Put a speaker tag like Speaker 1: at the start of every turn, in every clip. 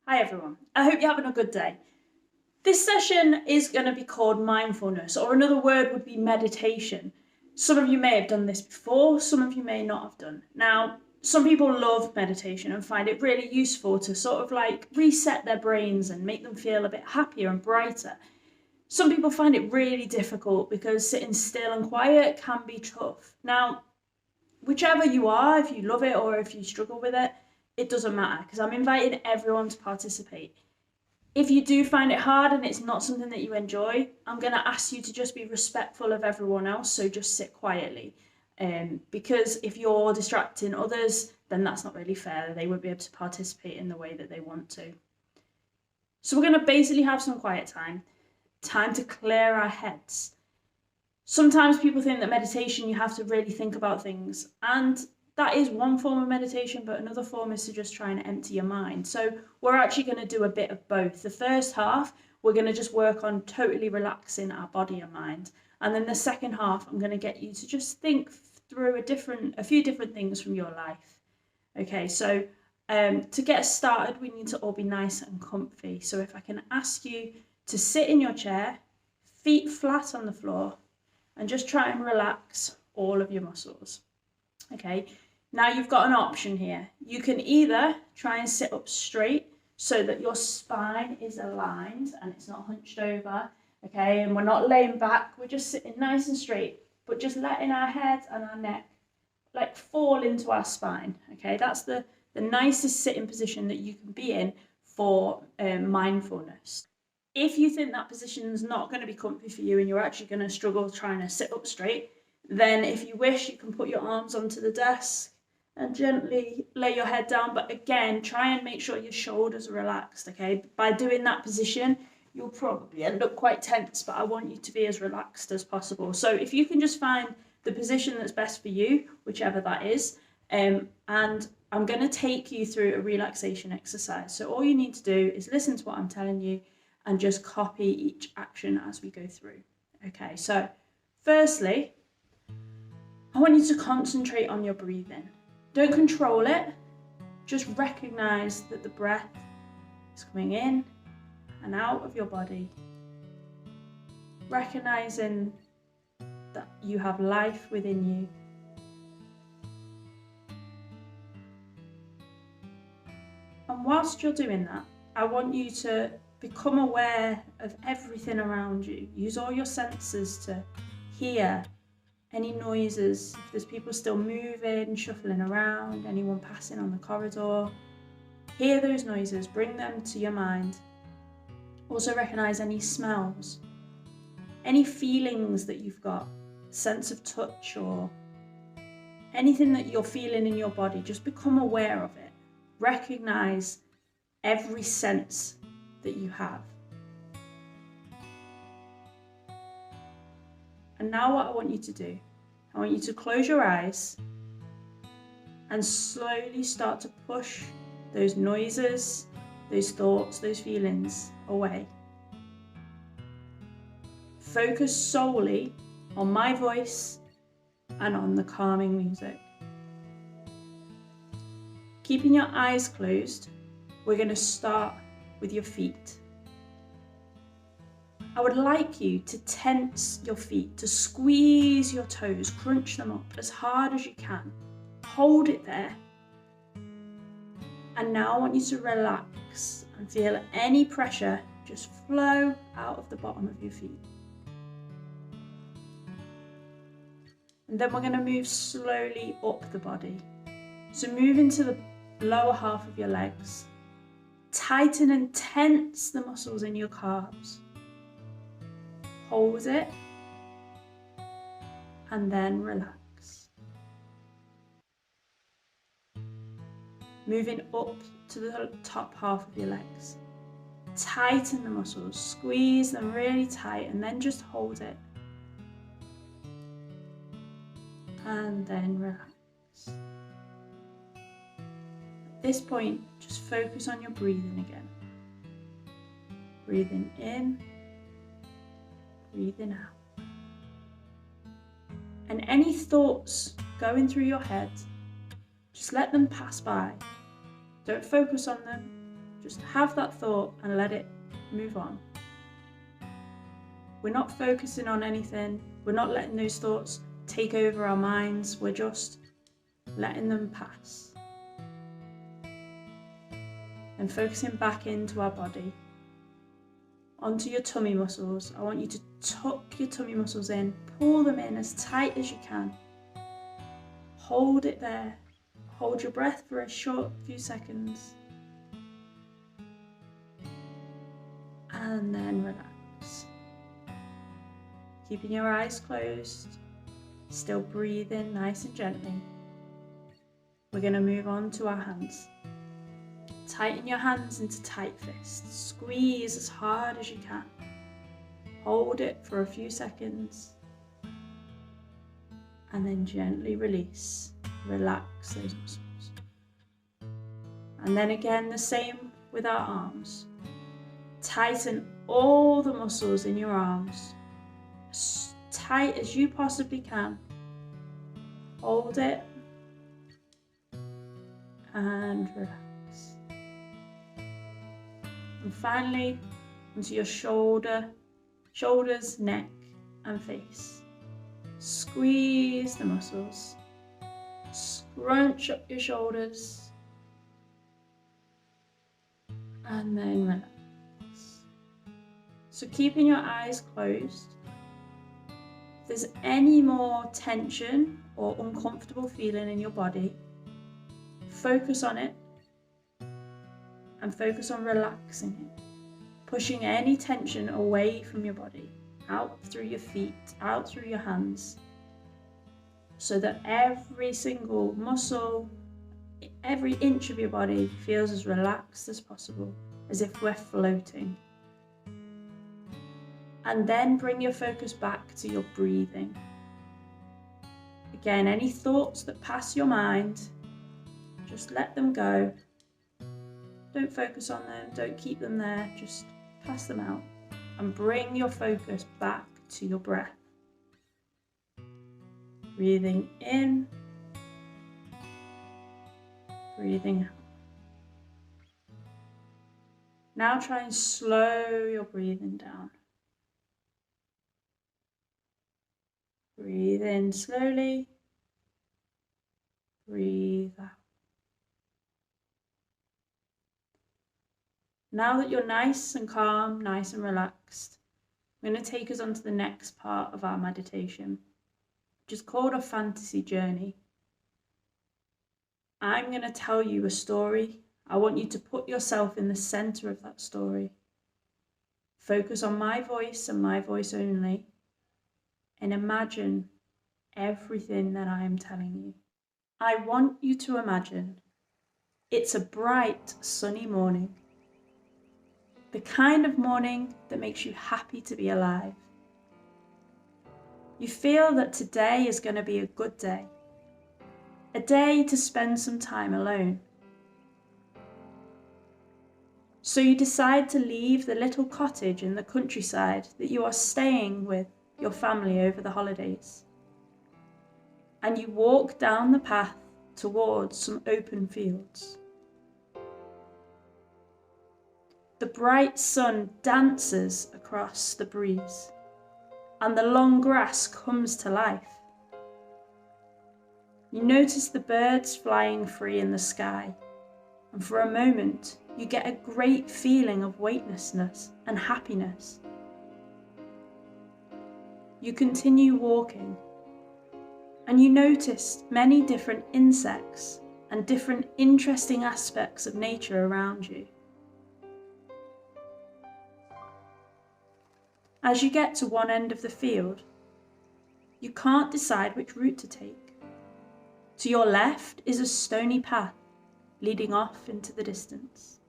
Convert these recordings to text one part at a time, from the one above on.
Speaker 1: Hi everyone, I hope you're having a good day. This session is going to be called mindfulness, or another word would be meditation. Some of you may have done this before, some of you may not have done. Now, some people love meditation and find it really useful to sort of like reset their brains and make them feel a bit happier and brighter. Some people find it really difficult because sitting still and quiet can be tough. Now, whichever you are, if you love it or if you struggle with it, it doesn't matter because I'm inviting everyone to participate. If you do find it hard and it's not something that you enjoy, I'm going to ask you to just be respectful of everyone else, so just sit quietly. Because if you're distracting others, then that's not really fair. They won't be able to participate in the way that they want to. So we're going to basically have some quiet time to clear our heads. Sometimes people think that meditation, you have to really think about things, and that is one form of meditation, but another form is to just try and empty your mind. So we're actually going to do a bit of both. The first half, we're going to just work on totally relaxing our body and mind. And then the second half, I'm going to get you to just think through a few different things from your life. Okay, so to get started, we need to all be nice and comfy. So if I can ask you to sit in your chair, feet flat on the floor, and just try and relax all of your muscles. Okay, now you've got an option here. You can either try and sit up straight so that your spine is aligned and it's not hunched over, okay, and we're not laying back, we're just sitting nice and straight, but just letting our head and our neck like fall into our spine, okay. That's the nicest sitting position that you can be in for mindfulness. If you think that position is not going to be comfy for you and you're actually going to struggle trying to sit up straight, then if you wish, you can put your arms onto the desk and gently lay your head down. But again, try and make sure your shoulders are relaxed, okay? By doing that position, you'll probably end up quite tense, but I want you to be as relaxed as possible. So if you can just find the position that's best for you, whichever that is, and I'm going to take you through a relaxation exercise. So all you need to do is listen to what I'm telling you and just copy each action as we go through. Okay, so firstly, I want you to concentrate on your breathing. Don't control it, just recognize that the breath is coming in and out of your body. Recognizing that you have life within you. And whilst you're doing that, I want you to become aware of everything around you. Use all your senses to hear any noises, if there's people still moving, shuffling around, anyone passing on the corridor. Hear those noises, bring them to your mind. Also recognize any smells, any feelings that you've got, sense of touch or anything that you're feeling in your body. Just become aware of it. Recognize every sense that you have. And now what I want you to do, I want you to close your eyes and slowly start to push those noises, those thoughts, those feelings away. Focus solely on my voice and on the calming music. Keeping your eyes closed, we're going to start with your feet. I would like you to tense your feet, to squeeze your toes, crunch them up as hard as you can. Hold it there. And now I want you to relax and feel any pressure just flow out of the bottom of your feet. And then we're going to move slowly up the body. So move into the lower half of your legs. Tighten and tense the muscles in your calves. Hold it and then relax. Moving up to the top half of your legs. Tighten the muscles, squeeze them really tight and then just hold it. And then relax. At this point, just focus on your breathing again. Breathing in, breathing out. And any thoughts going through your head, just let them pass by. Don't focus on them, Just have that thought and let it move on. We're not focusing on anything. We're not letting those thoughts take over our minds. We're just letting them pass. And focusing back into our body, onto your tummy muscles. I want you to tuck your tummy muscles in, pull them in as tight as you can. Hold it there. Hold your breath for a short few seconds. And then relax. Keeping your eyes closed, still breathing nice and gently. We're going to move on to our hands. Tighten your hands into tight fists. Squeeze as hard as you can. Hold it for a few seconds. And then gently release. Relax those muscles. And then again, the same with our arms. Tighten all the muscles in your arms as tight as you possibly can. Hold it and relax. And finally, onto your shoulders, neck and face. Squeeze the muscles. Scrunch up your shoulders. And then relax. So keeping your eyes closed. If there's any more tension or uncomfortable feeling in your body, focus on it and focus on relaxing it, pushing any tension away from your body, out through your feet, out through your hands, so that every single muscle, every inch of your body feels as relaxed as possible, as if we're floating. And then bring your focus back to your breathing. Again, any thoughts that pass your mind, just let them go. Don't focus on them, don't keep them there, just pass them out. And bring your focus back to your breath. Breathing in, breathing out. Now try and slow your breathing down. Breathe in slowly, breathe out. Now that you're nice and calm, nice and relaxed, I'm going to take us on to the next part of our meditation, which is called a fantasy journey. I'm going to tell you a story. I want you to put yourself in the center of that story. Focus on my voice and my voice only. And imagine everything that I am telling you. I want you to imagine it's a bright, sunny morning. The kind of morning that makes you happy to be alive. You feel that today is going to be a good day. A day to spend some time alone. So you decide to leave the little cottage in the countryside that you are staying with your family over the holidays. And you walk down the path towards some open fields. The bright sun dances across the breeze, and the long grass comes to life. You notice the birds flying free in the sky, and for a moment you get a great feeling of weightlessness and happiness. You continue walking, and you notice many different insects and different interesting aspects of nature around you. As you get to one end of the field, you can't decide which route to take. To your left is a stony path leading off into the distance,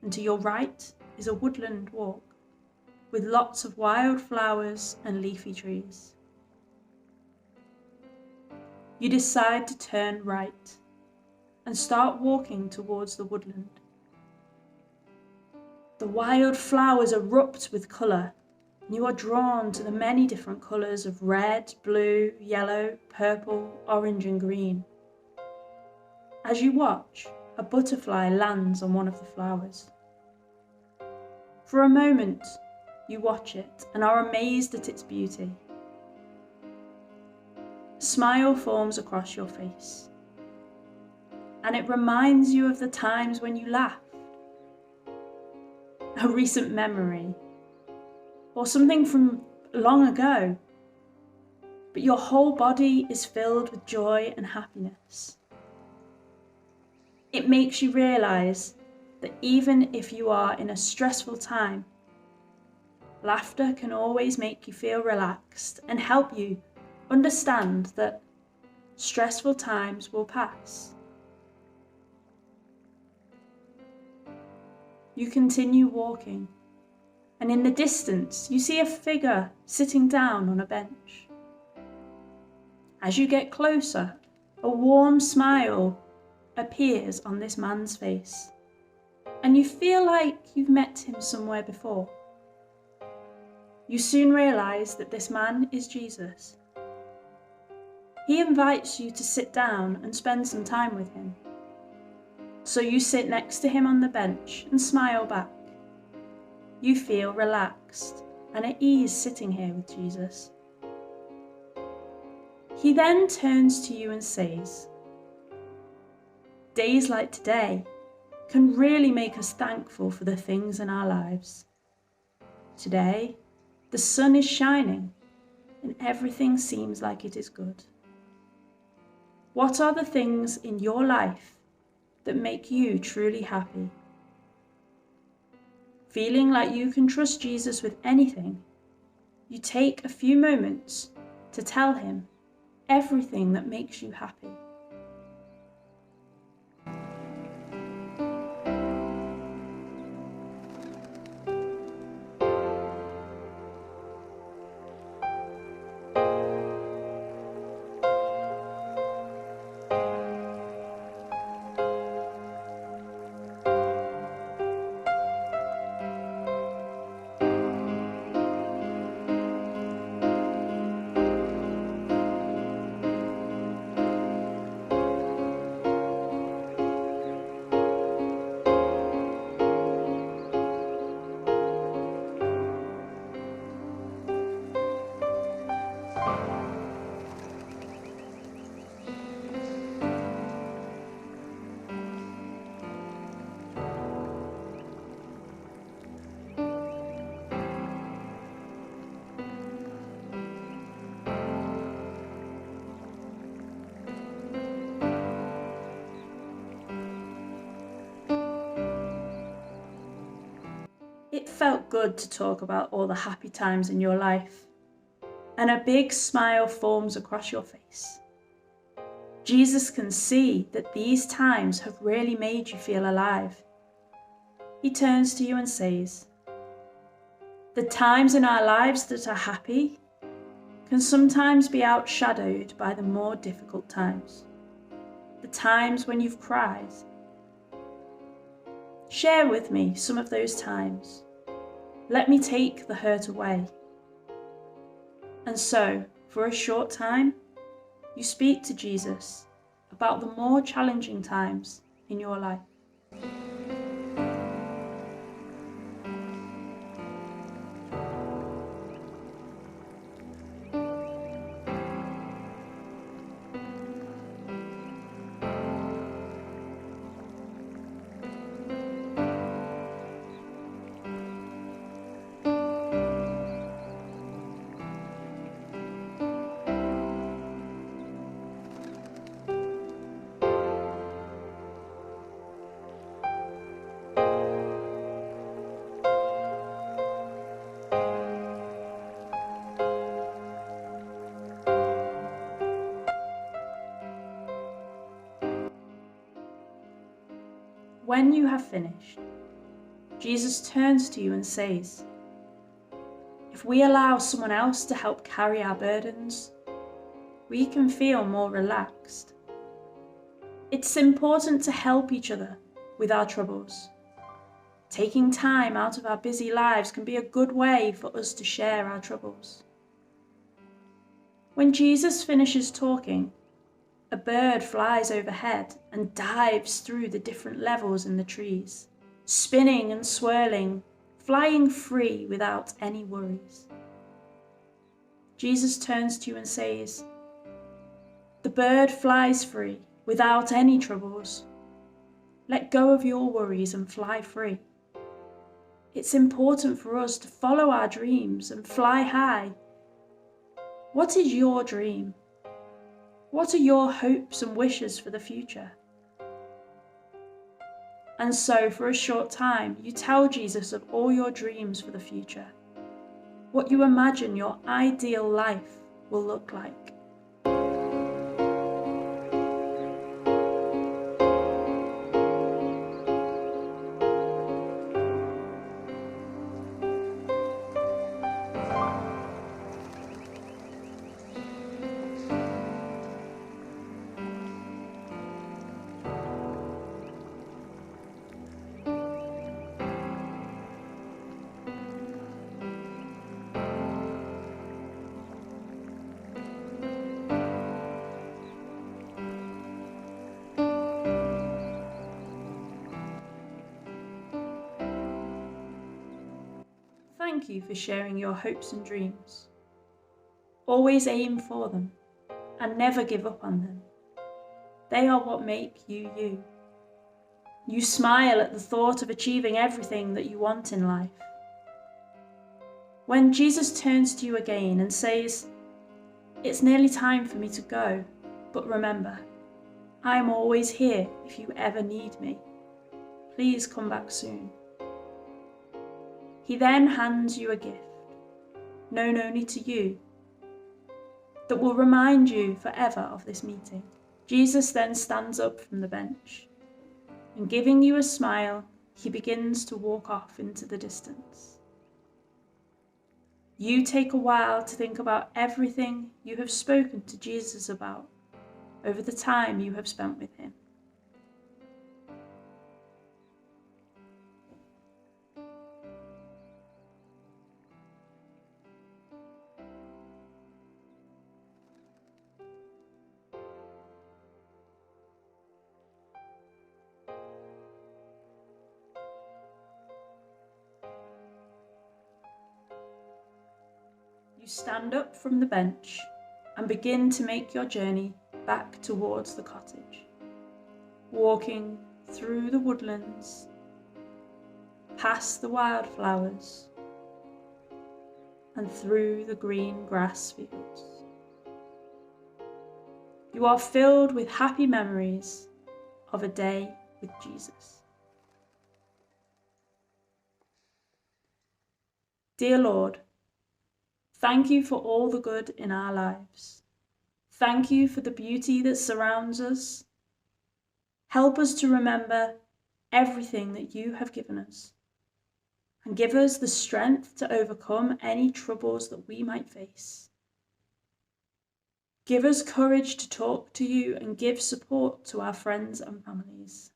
Speaker 1: and to your right is a woodland walk with lots of wild flowers and leafy trees. You decide to turn right and start walking towards the woodland. The wild flowers erupt with colour, and you are drawn to the many different colours of red, blue, yellow, purple, orange and green. As you watch, a butterfly lands on one of the flowers. For a moment, you watch it and are amazed at its beauty. A smile forms across your face, and it reminds you of the times when you laughed, a recent memory, or something from long ago. But your whole body is filled with joy and happiness. It makes you realize that even if you are in a stressful time, laughter can always make you feel relaxed and help you understand that stressful times will pass. You continue walking, and in the distance you see a figure sitting down on a bench. As you get closer, a warm smile appears on this man's face, and you feel like you've met him somewhere before. You soon realize that this man is Jesus. He invites you to sit down and spend some time with him. So you sit next to him on the bench and smile back. You feel relaxed and at ease sitting here with Jesus. He then turns to you and says, "Days like today can really make us thankful for the things in our lives. Today, the sun is shining and everything seems like it is good. What are the things in your life that make you truly happy?" Feeling like you can trust Jesus with anything, you take a few moments to tell him everything that makes you happy. It felt good to talk about all the happy times in your life, and a big smile forms across your face. Jesus can see that these times have really made you feel alive. He turns to you and says, "The times in our lives that are happy can sometimes be outshadowed by the more difficult times, the times when you've cried. Share with me some of those times. Let me take the hurt away." And so, for a short time, you speak to Jesus about the more challenging times in your life. When you have finished, Jesus turns to you and says, "If we allow someone else to help carry our burdens, we can feel more relaxed." It's important to help each other with our troubles. Taking time out of our busy lives can be a good way for us to share our troubles. When Jesus finishes talking, A bird flies overhead and dives through the different levels in the trees, spinning and swirling, flying free without any worries. Jesus turns to you and says, "The bird flies free without any troubles. Let go of your worries and fly free." It's important for us to follow our dreams and fly high. What is your dream? What are your hopes and wishes for the future? And so for a short time, you tell Jesus of all your dreams for the future, what you imagine your ideal life will look like. Thank you for sharing your hopes and dreams. Always aim for them and never give up on them. They are what make you you. You smile at the thought of achieving everything that you want in life. When Jesus turns to you again and says, "It's nearly time for me to go, but remember, I am always here if you ever need me. Please come back soon." He then hands you a gift, known only to you, that will remind you forever of this meeting. Jesus then stands up from the bench, and giving you a smile, he begins to walk off into the distance. You take a while to think about everything you have spoken to Jesus about over the time you have spent with him. You stand up from the bench and begin to make your journey back towards the cottage, walking through the woodlands, past the wildflowers, and through the green grass fields. You are filled with happy memories of a day with Jesus. Dear Lord, thank you for all the good in our lives. Thank you for the beauty that surrounds us. Help us to remember everything that you have given us, and give us the strength to overcome any troubles that we might face. Give us courage to talk to you and give support to our friends and families.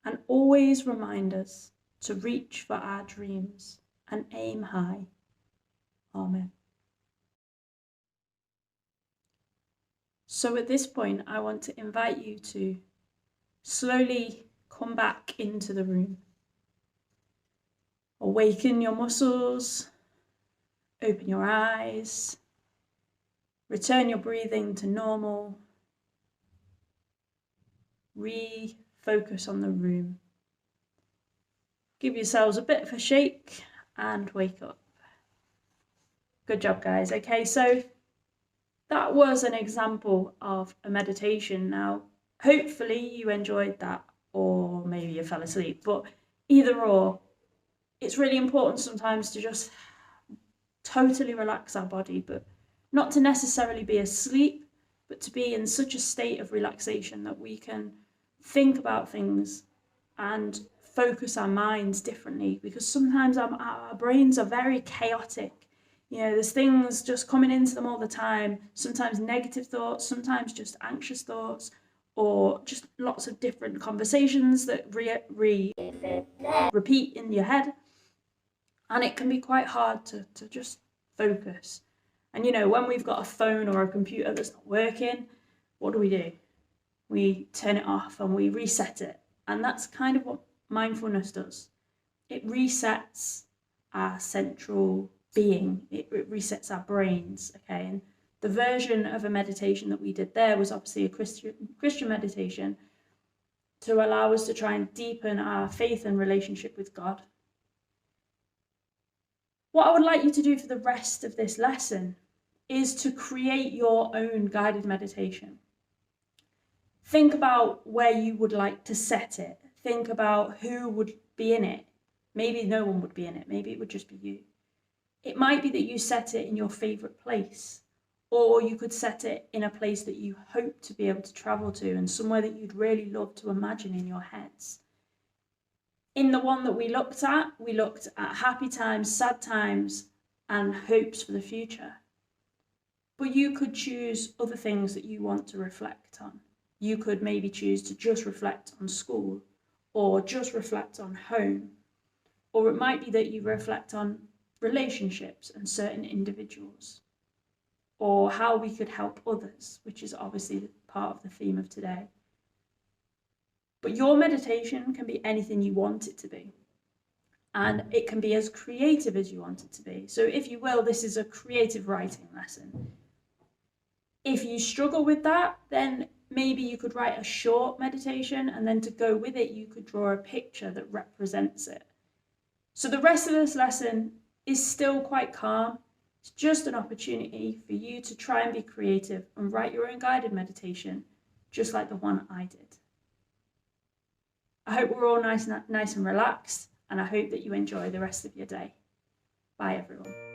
Speaker 1: And always remind us to reach for our dreams and aim high. Amen. So at this point, I want to invite you to slowly come back into the room. Awaken your muscles, open your eyes, return your breathing to normal, refocus on the room. Give yourselves a bit of a shake and wake up. Good job, guys. Okay, so that was an example of a meditation. Now, hopefully you enjoyed that, or maybe you fell asleep, but either or, it's really important sometimes to just totally relax our body, but not to necessarily be asleep, but to be in such a state of relaxation that we can think about things and focus our minds differently, because sometimes our brains are very chaotic. You know, there's things just coming into them all the time, sometimes negative thoughts, sometimes just anxious thoughts, or just lots of different conversations that repeat in your head. And it can be quite hard to just focus. And you know, when we've got a phone or a computer that's not working, what do? We turn it off and we reset it. And that's kind of what mindfulness does. It resets our central being. It resets our brains, okay? And the version of a meditation that we did there was obviously a Christian meditation to allow us to try and deepen our faith and relationship with God. What I would like you to do for the rest of this lesson is to create your own guided meditation. Think about where you would like to set it. Think about who would be in it. Maybe no one would be in it. Maybe it would just be you. It might be that you set it in your favourite place, or you could set it in a place that you hope to be able to travel to and somewhere that you'd really love to imagine in your heads. In the one that we looked at happy times, sad times, and hopes for the future. But you could choose other things that you want to reflect on. You could maybe choose to just reflect on school, or just reflect on home. Or it might be that you reflect on relationships and certain individuals, or how we could help others, which is obviously part of the theme of today. But your meditation can be anything you want it to be. And it can be as creative as you want it to be. So if you will, this is a creative writing lesson. If you struggle with that, then maybe you could write a short meditation, and then to go with it, you could draw a picture that represents it. So the rest of this lesson is still quite calm. It's just an opportunity for you to try and be creative and write your own guided meditation, just like the one I did. I hope we're all nice and relaxed, and I hope that you enjoy the rest of your day. Bye, everyone.